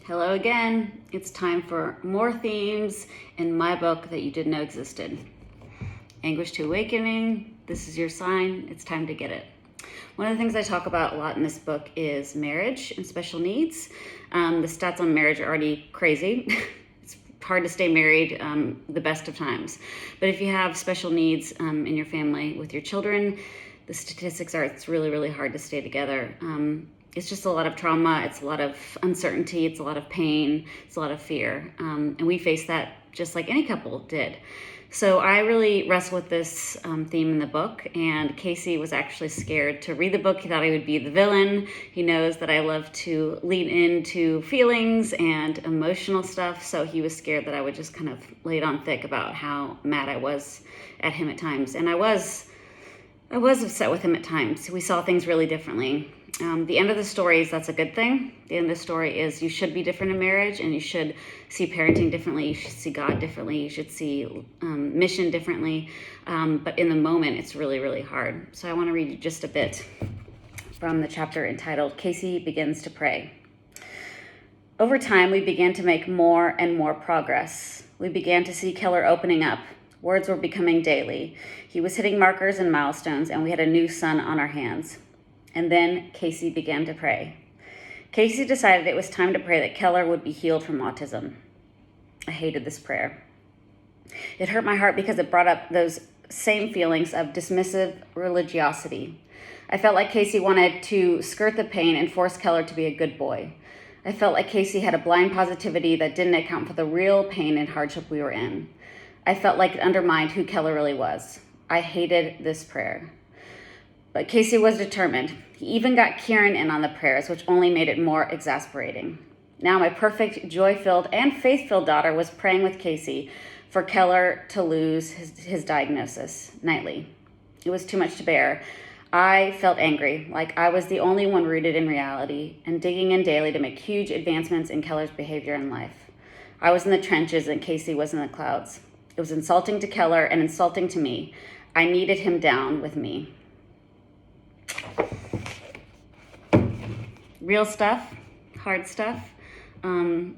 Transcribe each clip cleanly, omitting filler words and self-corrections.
Hello again. It's time for more themes in my book that you didn't know existed. Anguish to Awakening. This is your sign. It's time to get it. One of the things I talk about a lot in this book is marriage and special needs. The stats on marriage are already crazy. It's hard to stay married the best of times. But if you have special needs in your family with your children, the statistics are it's really, really hard to stay together. It's just a lot of trauma, it's a lot of uncertainty, it's a lot of pain, it's a lot of fear. And we face that just like any couple did. So I really wrestle with this theme in the book, and Casey was actually scared to read the book. He thought I would be the villain. He knows that I love to lean into feelings and emotional stuff, so he was scared that I would just kind of lay it on thick about how mad I was at him at times. And I was upset with him at times. We saw things really differently. The end of the story is that's a good thing. The end of the story is you should be different in marriage, and you should see parenting differently. You should see God differently. You should see mission differently. But in the moment, it's really, really hard. So I want to read you just a bit from the chapter entitled Casey Begins to Pray. Over time, we began to make more and more progress. We began to see Keller opening up. Words were becoming daily. He was hitting markers and milestones, and we had a new son on our hands. And then Casey began to pray. Casey decided it was time to pray that Keller would be healed from autism. I hated this prayer. It hurt my heart because it brought up those same feelings of dismissive religiosity. I felt like Casey wanted to skirt the pain and force Keller to be a good boy. I felt like Casey had a blind positivity that didn't account for the real pain and hardship we were in. I felt like it undermined who Keller really was. I hated this prayer. But Casey was determined. He even got Kieran in on the prayers, which only made it more exasperating. Now my perfect, joy-filled, and faith-filled daughter was praying with Casey for Keller to lose his diagnosis nightly. It was too much to bear. I felt angry, like I was the only one rooted in reality and digging in daily to make huge advancements in Keller's behavior and life. I was in the trenches and Casey was in the clouds. It was insulting to Keller and insulting to me. I needed him down with me. Real stuff, hard stuff. And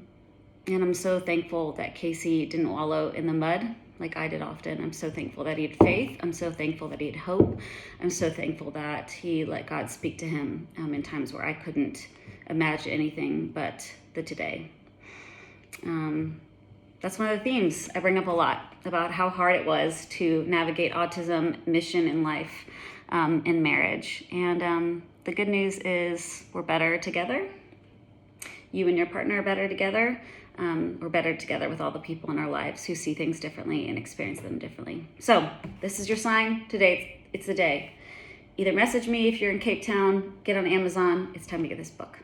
I'm so thankful that Casey didn't wallow in the mud like I did often. I'm so thankful that he had faith. I'm so thankful that he had hope. I'm so thankful that he let God speak to him in times where I couldn't imagine anything but the today. That's one of the themes I bring up a lot about how hard it was to navigate autism, mission, and life, in marriage. And the good news is we're better together. You and your partner are better together. We're better together with all the people in our lives who see things differently and experience them differently. So this is your sign. Today, it's the day. Either message me if you're in Cape Town, get on Amazon. It's time to get this book.